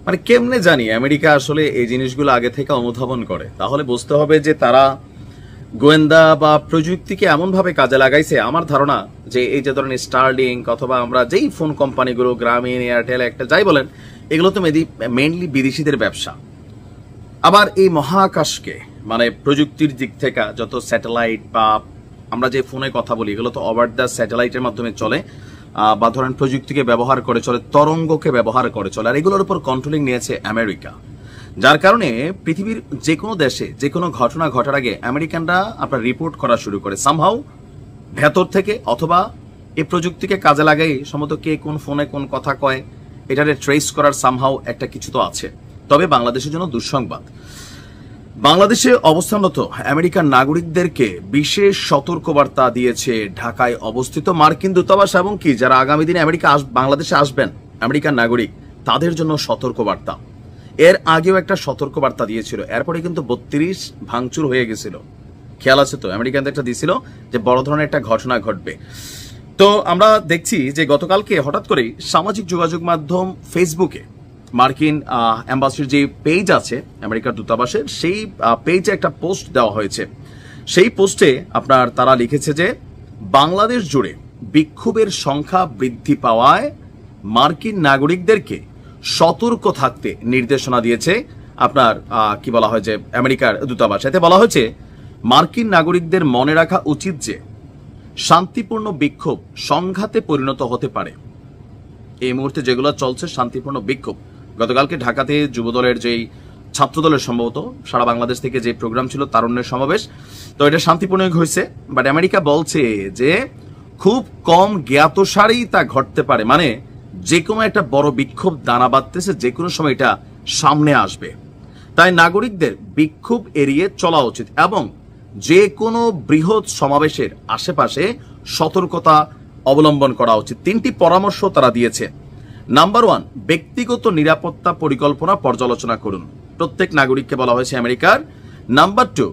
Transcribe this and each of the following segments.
মানে কেমনে জানি আমেরিকা আসলে এই জিনিসগুলো আগে থেকে অনুধাবন করে? তাহলে বুঝতে হবে যে তারা গোয়েন্দা বা প্রযুক্তিকে এমনভাবে কাজে লাগাইছে। আমার ধারণা যে এই যে ধরেন স্টারলিংক অথবা আমরা যেই ফোন কোম্পানিগুলো, গ্রামীণ, এয়ারটেল, একটা যাই বলেন, এগুলো তো মেইনলি বিদেশিদের ব্যবসা। আবার এই মহাকাশকে মানে প্রযুক্তির দিক থেকে যত স্যাটেলাইট বা আমরা যে ফোনে কথা বলি, এগুলো তো ওভার দ্য স্যাটেলাইটের মাধ্যমে চলে, বা ধরেন প্রযুক্তিকে ব্যবহার করে চলে, তরঙ্গকে ব্যবহার করে চলে, আর এগুলোর উপর কন্ট্রোলিং নিয়েছে আমেরিকা। যার কারণে পৃথিবীর যে কোনো দেশে যে কোনো ঘটনা ঘটার আগে আমেরিকানরা আপনার রিপোর্ট করা শুরু করে সামহাউ ভেতর থেকে, অথবা এই প্রযুক্তিকে কাজে লাগাই সম্ভবত কে কোন ফোনে কোন কথা কয় এটারে ট্রেস করার সামহাউ একটা কিছু তো আছে। তবে বাংলাদেশের জন্য দুঃসংবাদ, বাংলাদেশে অবস্থানরত আমেরিকান নাগরিকদেরকে বিশেষ সতর্কবার্তা দিয়েছে ঢাকায় অবস্থিত মার্কিন দূতাবাস, এবং কি যারা আগামী দিনে বাংলাদেশে আসবেন আমেরিকান নাগরিক, তাদের জন্য সতর্কবার্তা। এর আগেও একটা সতর্কবার্তা দিয়েছিল, এরপরে কিন্তু 32 ভাঙচুর হয়ে গেছিল, খেয়াল আছে তো? আমেরিকানদের একটা দিয়েছিল যে বড় ধরনের একটা ঘটনা ঘটবে। তো আমরা দেখছি যে গতকালকে হঠাৎ করে সামাজিক যোগাযোগ মাধ্যম ফেসবুকে মার্কিন অ্যাম্বাসির যে পেজ আছে আমেরিকার দূতাবাসের, সেই পেজে একটা পোস্ট দেওয়া হয়েছে। সেই পোস্টে আপনার তারা লিখেছে যে বাংলাদেশ জুড়ে বিক্ষোভের সংখ্যা বৃদ্ধি পাওয়ায় মার্কিন নাগরিকদেরকে সতর্ক থাকতে নির্দেশনা দিয়েছে আপনার কি বলা হয় যে আমেরিকার দূতাবাস। এতে বলা হয়েছে মার্কিন নাগরিকদের মনে রাখা উচিত যে শান্তিপূর্ণ বিক্ষোভ সংঘাতে পরিণত হতে পারে। এই মুহূর্তে যেগুলো চলছে শান্তিপূর্ণ বিক্ষোভ, গতকালকে ঢাকাতে যুবদলের যেই ছাত্রদলের সম্ভবত সারা বাংলাদেশ থেকে যে প্রোগ্রাম ছিল তারুণ্যের সমাবেশ, তো এটা শান্তিপূর্ণ হয়েছে। বাট আমেরিকা বলছে যে খুব কম জ্ঞাতসারেই তা ঘটতে পারে, মানে যে কোনো একটা বড় বিক্ষোভ দানা বাঁধতেছে, যে কোনো সময় এটা সামনে আসবে। তাই নাগরিকদের বিক্ষোভ এড়িয়ে চলা উচিত এবং যে কোনো বৃহৎ সমাবেশের আশেপাশে সতর্কতা অবলম্বন করা উচিত। 3টি পরামর্শ তারা দিয়েছে। নাম্বার 1, ব্যক্তিগত নিরাপত্তা পরিকল্পনা পর্যালোচনা করুন, প্রত্যেক নাগরিককে বলা হয়েছে আমেরিকার। নাম্বার 2,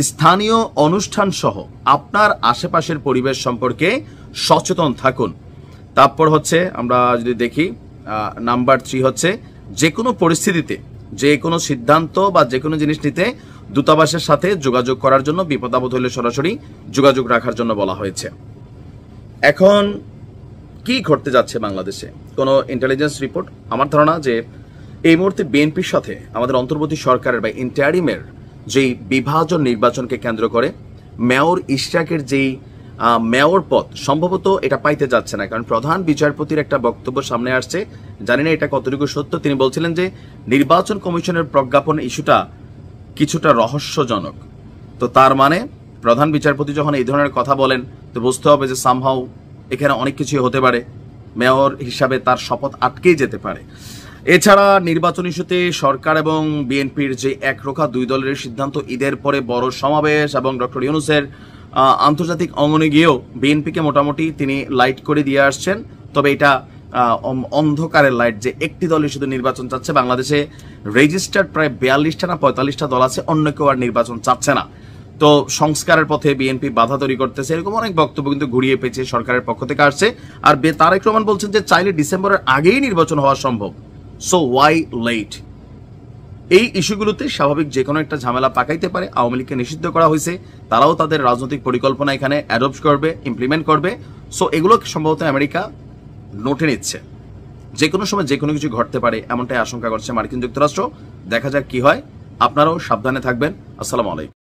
স্থানীয় অনুষ্ঠান সহ আপনার আশেপাশের পরিবেশ সম্পর্কে সচেতন থাকুন। তারপর হচ্ছে আমরা যদি দেখি নাম্বার 3 হচ্ছে যে কোনো পরিস্থিতিতে যে কোনো সিদ্ধান্ত বা যে কোনো জিনিস নিতে দূতাবাসের সাথে যোগাযোগ করার জন্য, বিপদ আপদ হলে সরাসরি যোগাযোগ রাখার জন্য বলা হয়েছে। এখন কি ঘটতে যাচ্ছে বাংলাদেশে, কোনো ইন্টেলিজেন্স রিপোর্ট? আমার ধারণা যে এই মুহূর্তে বিএনপির সাথে আমাদের অন্তর্বর্তী সরকারের বা ইন্টারিমের যেই বিভাজন নির্বাচনকে কেন্দ্র করে মেয়র ইশরাকের যেই মেয়র পদ সম্ভবত এটা পাইতে যাচ্ছে না, কারণ প্রধান বিচারপতির একটা বক্তব্য সামনে আসছে, জানি না এটা কতটুকু সত্য। তিনি বলছিলেন যে নির্বাচন কমিশনের প্রজ্ঞাপন ইস্যুটা কিছুটা রহস্যজনক। তো তার মানে প্রধান বিচারপতি যখন এই ধরনের কথা বলেন, তো বুঝতে হবে যে সামহাউ এখানে অনেক কিছুই হতে পারে, মেয়র হিসাবে তার শপথ আটকেই যেতে পারে। এছাড়া নির্বাচন ইস্যুতে সরকার এবং বিএনপির যে একরোখা দুই দলের সিদ্ধান্ত, ঈদের পরে বড় সমাবেশ এবং ডক্টর ইউনূসের আন্তর্জাতিক অঙ্গনে গিয়েও বিএনপিকে মোটামুটি তিনি লাইট করে দিয়ে আসছেন। তবে এটা অন্ধকারের লাইট যে একটি দলই শুধু নির্বাচন চাচ্ছে। বাংলাদেশে রেজিস্টার্ড প্রায় 42টা না 45টা দল আছে, অন্য কেউ আর নির্বাচন চাচ্ছে না। তো সংস্কারের পথে বিএনপি বাধা তৈরি করতেছে, এরকম অনেক বক্তব্য কিন্তু ঘুরিয়ে পেঁচিয়ে সরকারের পক্ষ থেকে আসছে। আর তারেক রহমান বলছেন যে চাইলে ডিসেম্বরের আগেই নির্বাচন হওয়া সম্ভব, সো ওয়াই লেট? এই ইস্যুগুলোতে স্বাভাবিক যে কোনো একটা ঝামেলা পাকাইতে পারে। আওয়ামী লীগকে নিষিদ্ধ করা হয়েছে, তারাও তাদের রাজনৈতিক পরিকল্পনা এখানে অ্যাডপ্ট করবে, ইমপ্লিমেন্ট করবে। সো এগুলো সম্ভবত আমেরিকা নোটে নিচ্ছে, যে কোনো সময় যে কোনো কিছু ঘটতে পারে এমনটাই আশঙ্কা করছে মার্কিন যুক্তরাষ্ট্র। দেখা যাক কি হয়, আপনারাও সাবধানে থাকবেন। আসসালামু আলাইকুম।